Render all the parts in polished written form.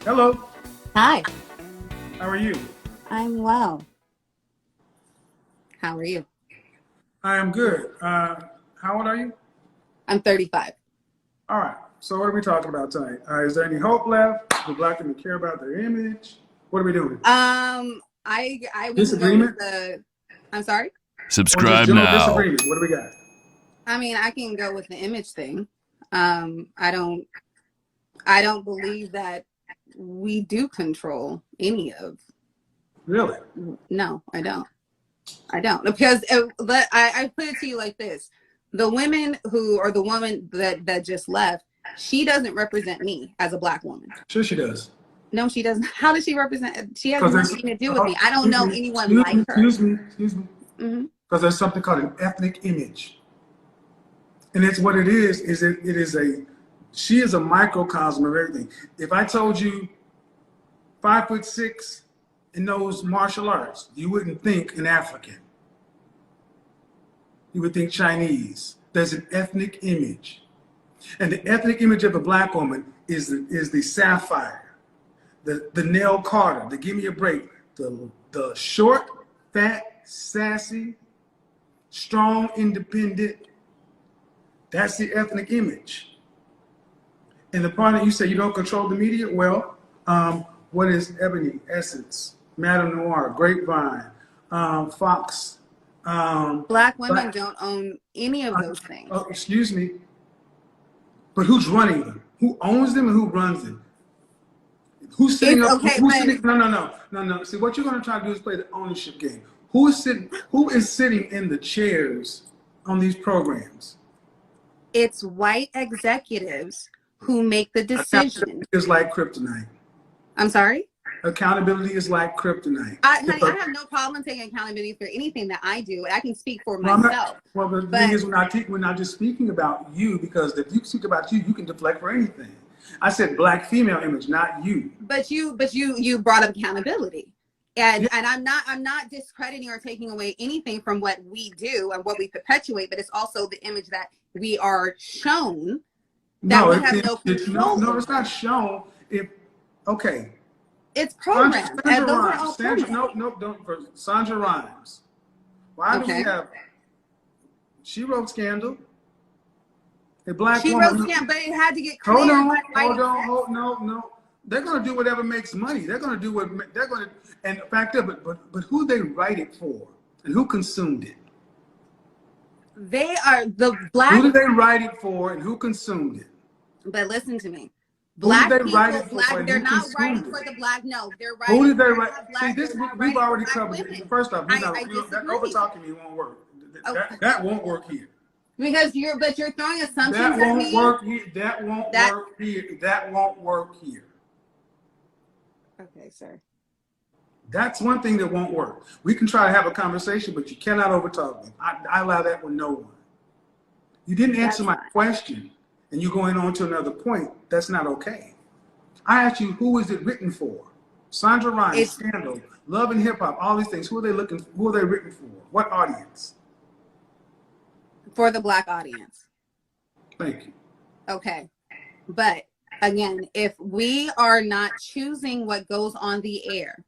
Hello, Hi, how are you? I'm well. How are you? I am good. How old are you? I'm 35. All right, so what are we talking about tonight? Is there any hope left? Do black people care about their image? What are we doing? We can go with Disagreement I'm sorry? or just Subscribe general now. disagreement? What do we got? I mean, I can go with the image thing. I don't believe that we do control any of. Really? No, I don't. I don't. Because I put it to you like this. The women who, or the woman that just left, she doesn't represent me as a black woman. Sure, she does. No, she doesn't. How does she represent? She has Because there's, nothing to do with me. I don't know anyone like her. excuse me. Hmm. Because there's something called an ethnic image, and it's what it is. She is a microcosm of everything. If I told you 5'6" and knows martial arts, you wouldn't think an African. You would think Chinese. There's an ethnic image. And the ethnic image of a black woman is the sapphire, the nail Carter, the give me a break, the short, fat, sassy, strong, independent. That's the ethnic image. And the part that you say you don't control the media, well, what is Ebony, Essence, Madame Noir, Grapevine, Fox, Black women don't own any of those things. oh, excuse me, but who's running them? Who owns them and who runs them? Who's sitting It's up? okay, Who's but sitting? No. See, what you're going to try to do is play the ownership game. Who is sitting? Who is sitting in the chairs on these programs? it's white executives who make the decision. Accountability is like kryptonite. I'm sorry? Accountability is like kryptonite. Honey, I have no problem taking accountability for anything that I do. I can speak for Well, myself. well, the thing But is, we're not just speaking about you, because if you speak about you, you can deflect for anything. I said black female image, not you. you brought up accountability. And Yeah. and I'm not discrediting or taking away anything from what we do and what we perpetuate, but it's also the image that we are shown that No, we have no control no, over. it's not shown. If okay, It's programs, and those are all Sandra, programs. no, don't. Sandra Rhimes. Why do we Okay. have? She wrote Scandal. A black She wrote woman. Scam, but it had to get Hold cleared on, by white execs. no. They're gonna do whatever makes money. They're gonna do what they're gonna. And fact of it, but who they write it for, and who consumed it? They are the Who black, did they write it for, and who consumed it? but listen to me. Who did Black they write people, it for, and they're who not writing consumed for it? the black. No, they're Who writing did they for write? the See, black. this They're not we've writing for already black covered it. women. First off, I that over disagree. talking me won't work. Okay. That won't work here. Because you're throwing That assumptions at won't me. work here. That won't That work here. That won't work here. okay, sir. That's one thing that won't work. We can try to have a conversation, but you cannot overtalk me. I allow that with no one. You didn't answer That's my fine. question, and you're going on to another point. That's not okay. I asked you, who is it written for? Sandra Rhimes, It's Scandal, Love and Hip Hop, all these things. Who are they looking for? Who are they written for? What audience? for the black audience. Thank you. Okay. But again, if we are not choosing what goes on the air,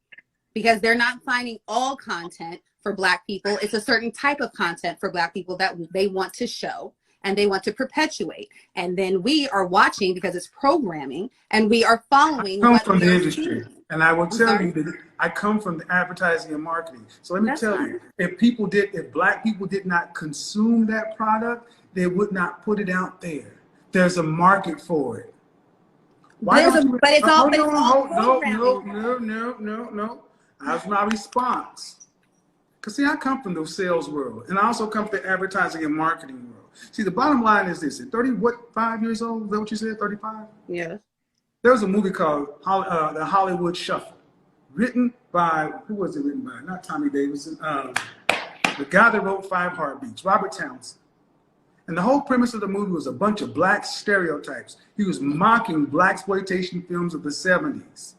because they're not finding all content for black people, it's a certain type of content for black people that they want to show and they want to perpetuate. And then we are watching because it's programming and we are following Come what from we the are industry, seeing. and I will I'm tell sorry? you that I come from the advertising and marketing. So let me That's tell fine. you, if black people did not consume that product, they would not put it out there. There's a market for it. Why There's a, don't you? but it's all, Hold but it's on, all hold, programming. no. That's my response. Because see, I come from the sales world, and I also come from the advertising and marketing world. See, the bottom line is this: at 5 years old? Is that what you said? 35? Yes. There was a movie called The Hollywood Shuffle, written by, who was it written by? Not Tommy Davidson. The guy that wrote Five Heartbeats, Robert Townsend. And the whole premise of the movie was a bunch of black stereotypes. He was mocking black exploitation films of the 70s.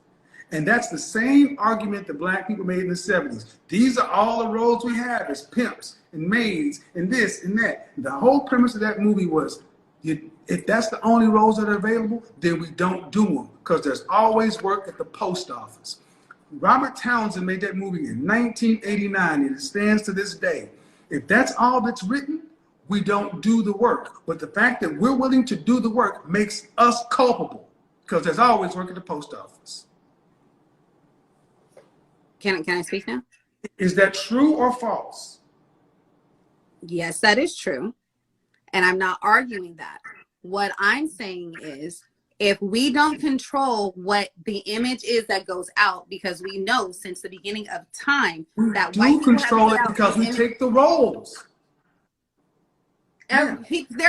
And that's the same argument that black people made in the 70s. These are all the roles we have as pimps and maids and this and that. And the whole premise of that movie was If that's the only roles that are available, then we don't do them, because there's always work at the post office. Robert Townsend made that movie in 1989, and it stands to this day. If that's all that's written, we don't do the work. But the fact that we're willing to do the work makes us culpable, because there's always work at the post office. Can I speak now? Is that true or false? Yes, that is true. And I'm not arguing that. What I'm saying is, if we don't control what the image is that goes out, because we know since the beginning of time that we white do people control have it because we take the roles. There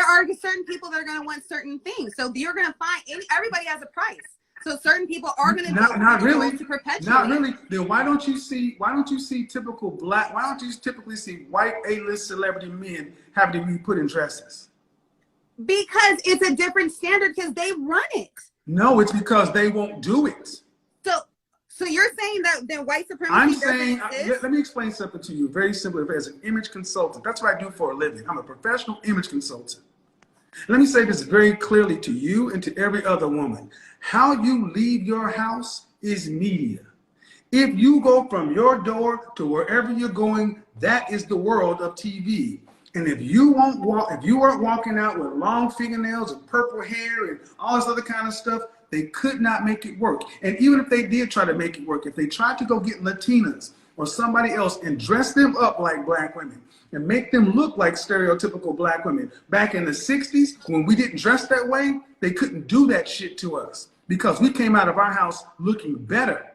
are certain people that are going to want certain things. So you're going to find everybody has a price. So certain people are going to not really to perpetuate. Not really. Then why don't you see typical black? Why don't you typically see white A-list celebrity men having to be put in dresses? Because it's a different standard, because they run it. No, it's because they won't do it. So you're saying that white supremacy I'm doesn't saying, exist? let me explain something to you very simply. As an image consultant, that's what I do for a living. I'm a professional image consultant. Let me say this very clearly to you and to every other woman. How you leave your house is media. If you go from your door to wherever you're going, that is the world of TV. And if you aren't walking out with long fingernails and purple hair and all this other kind of stuff, they could not make it work. And even if they did try to make it work, if they tried to go get Latinas or somebody else and dress them up like black women and make them look like stereotypical black women, back in the 60s, when we didn't dress that way, they couldn't do that shit to us because we came out of our house looking better.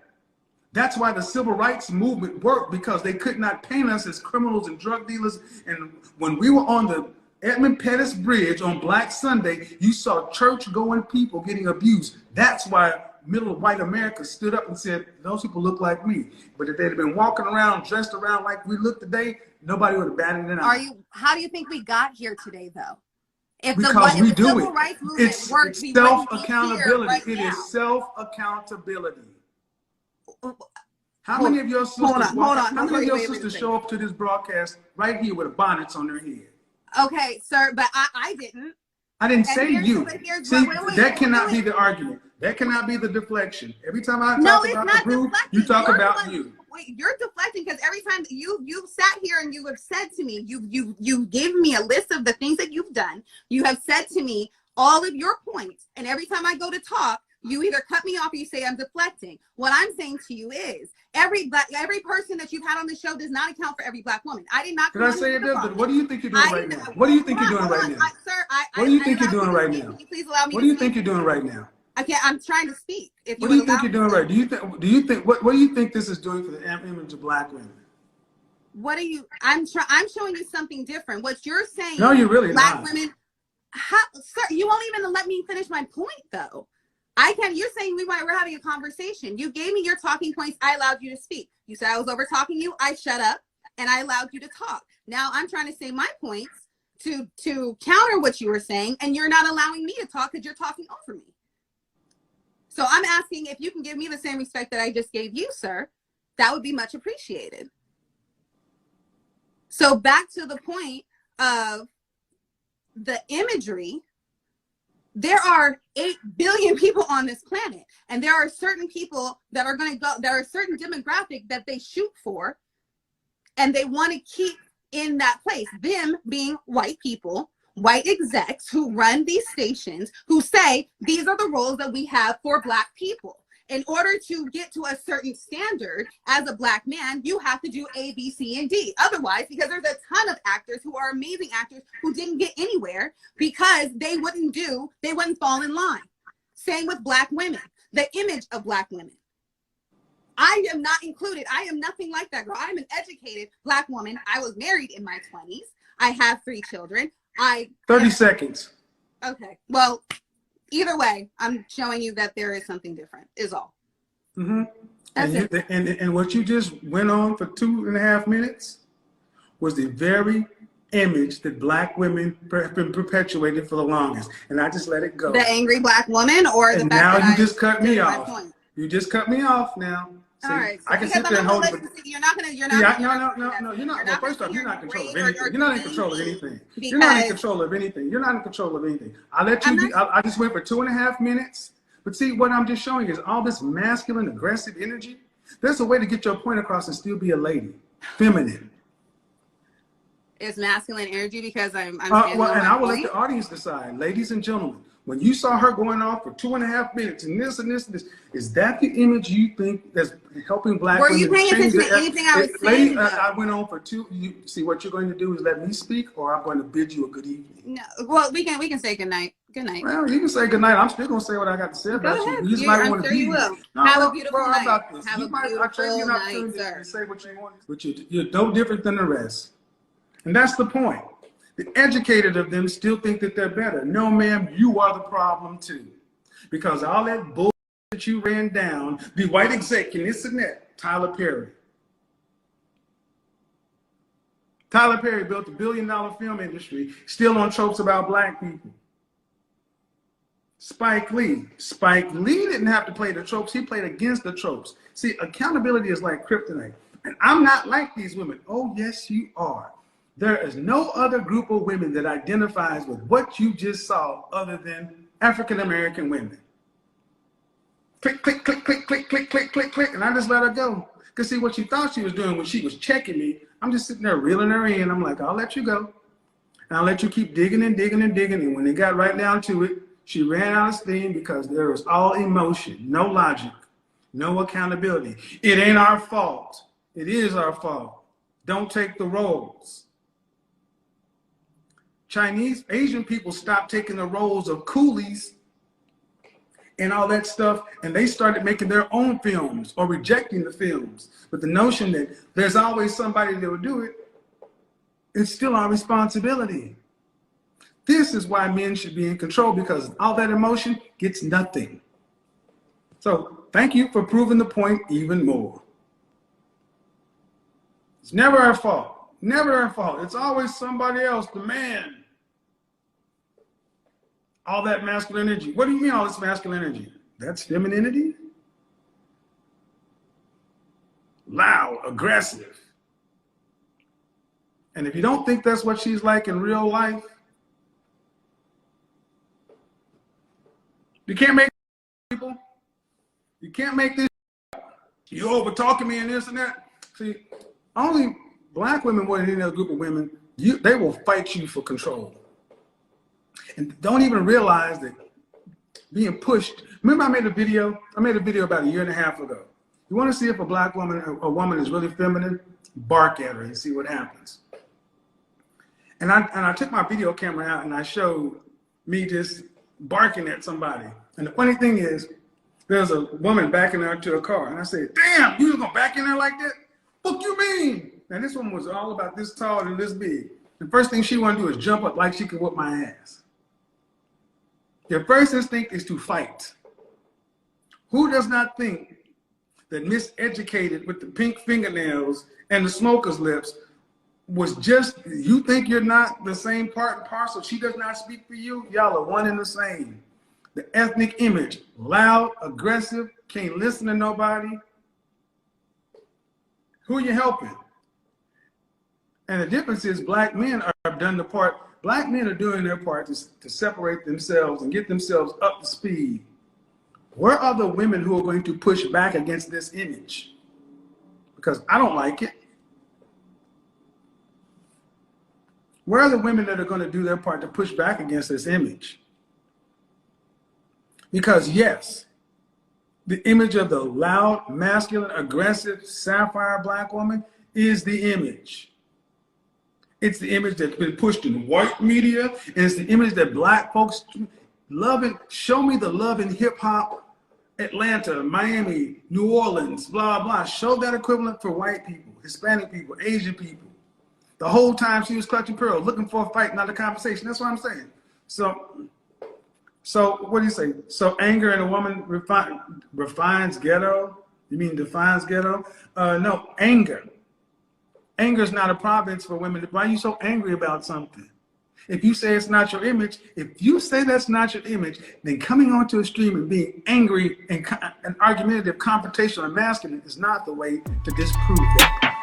That's why the civil rights movement worked, because they could not paint us as criminals and drug dealers. And when we were on the Edmund Pettus Bridge on Black Sunday, you saw church-going people getting abused. That's why middle white America stood up and said, those people look like me. But if they'd have been walking around, dressed around like we look today, nobody would have batted an eye. How do you think we got here today, though? If because we do it. It's self-accountability. It is self-accountability. How many of your sisters, how many of your sisters show up to this broadcast right here with bonnets on their head? Okay, sir, but I didn't. I didn't say you. See, that cannot be the argument. That cannot be the deflection. Every time I talk about the group, you talk about you. Wait, you're deflecting, because every time you've sat here and you have said to me, you gave me a list of the things that you've done. You have said to me all of your points, and every time I go to talk, you either cut me off or you say I'm deflecting. What I'm saying to you is every person that you've had on the show does not account for every black woman. I did not. Did I say it did? What do you think you're doing right now? What do you think you're doing right now? Sir, what do you think you're doing right now? Can you please allow me? What do you think you're doing right now? I'm trying to speak. What do you think you're doing right? Do you think what do you think this is doing for the image of black women? What are you? I'm showing you something different. What you're saying? No, you're really black not. Women. Sir, you won't even let me finish my point, though. You're saying we're having a conversation. You gave me your talking points. I allowed you to speak. You said I was over talking you. I shut up and I allowed you to talk. Now I'm trying to say my points to counter what you were saying, and you're not allowing me to talk because you're talking over me. So I'm asking if you can give me the same respect that I just gave you, sir. That would be much appreciated. So back to the point of the imagery. There are 8 billion people on this planet, and there are certain people that are going to go, there are certain demographic that they shoot for, and they want to keep in that place. Them being white people, white execs who run these stations, who say, these are the roles that we have for black people. In order to get to a certain standard as a black man, you have to do A, B, C, and D. Otherwise, because there's a ton of actors who are amazing actors who didn't get anywhere because they wouldn't fall in line. Same with black women, the image of black women. I am not included. I am nothing like that girl. I'm an educated black woman. I was married in my 20s. I have 3 children. 30 seconds. Okay, well, either way, I'm showing you that there is something different, is all. Mm-hmm. And what you just went on for 2.5 minutes was the very image that black women have been perpetuated for the longest. And I just let it go. The angry black woman, or the fact now that you just cut me off. Point. You just cut me off now. See, All right. So I can because sit there and hold it. you're not gonna. You're See, not. no. You're not. Well, first off, you're not in control of anything. You're not in control of anything. You're not in control of anything. You're not in control of anything. I let you be. I just went for 2.5 minutes. But see, what I'm just showing is all this masculine, aggressive energy. There's a way to get your point across and still be a lady, feminine. It's masculine energy because I'm well, and I will let the audience decide, ladies and gentlemen. When you saw her going off for 2.5 minutes and this and this and this, is that the image you think that's helping black women? Were you paying attention to anything I was saying? I went on for two. You see, what you're going to do is let me speak, or I'm going to bid you a good evening. No, well, we can say good night. Good night. Well, you can say good night. I'm still going to say what I got to say about you. You just might want to be. You will. No, have a beautiful night. About this. Have you a might, beautiful night, sir. To say what you want, but you're no different than the rest, and that's the point. The educated of them still think that they're better. No, ma'am, you are the problem too. Because all that bullshit that you ran down, the white executive, this and that, Tyler Perry. Tyler Perry built a billion-dollar film industry, still on tropes about black people. Spike Lee. Spike Lee didn't have to play the tropes. He played against the tropes. See, accountability is like kryptonite. And I'm not like these women. Oh, yes, you are. There is no other group of women that identifies with what you just saw other than African-American women. Click, click, click, click, click, click, click, click, click, and I just let her go. Because see, what she thought she was doing when she was checking me, I'm just sitting there reeling her in. I'm like, I'll let you go. And I'll let you keep digging and digging and digging. And when it got right down to it, she ran out of steam because there was all emotion, no logic, no accountability. It ain't our fault. It is our fault. Don't take the roles. Chinese, Asian people stopped taking the roles of coolies and all that stuff, and they started making their own films or rejecting the films. But the notion that there's always somebody that will do it, it's still our responsibility. This is why men should be in control, because all that emotion gets nothing. So thank you for proving the point even more. It's never our fault. Never our fault. It's always somebody else, the man. All that masculine energy. What do you mean all this masculine energy? That's femininity? Loud, aggressive. And if you don't think that's what she's like in real life, you can't make people. You can't make this. You over talking me and this and that. See, only black women more than any other group of women, they will fight you for control. And don't even realize that being pushed. Remember I made a video about 1.5 years ago. You want to see if a black woman, a woman is really feminine? Bark at her and see what happens. And I took my video camera out and I showed me just barking at somebody. And the funny thing is, there's a woman backing her to a car. And I said, damn, you gonna back in there like that? What you mean? And this one was all about this tall and this big. The first thing she wanted to do is jump up like she could whip my ass. Your first instinct is to fight. Who does not think that miseducated with the pink fingernails and the smoker's lips was just, you think you're not the same part and parcel? She does not speak for you. Y'all are one and the same. The ethnic image, loud, aggressive, can't listen to nobody. Who are you helping? And the difference is black men are done the part. Black men are doing their part to separate themselves and get themselves up to speed. Where are the women who are going to push back against this image? Because I don't like it. Where are the women that are going to do their part to push back against this image? Because yes, the image of the loud, masculine, aggressive, sapphire black woman is the image. It's the image that's been pushed in white media, and it's the image that black folks love. And show me the love in hip hop, Atlanta, Miami, New Orleans, blah, blah. Show that equivalent for white people, Hispanic people, Asian people. The whole time she was clutching pearl, looking for a fight, not a conversation. That's what I'm saying. So what do you say? So anger in a woman refines ghetto? You mean defines ghetto? No, anger. Anger is not a province for women. Why are you so angry about something? If you say it's not your image, if you say that's not your image, then coming onto a stream and being angry and argumentative, confrontational, and masculine is not the way to disprove that.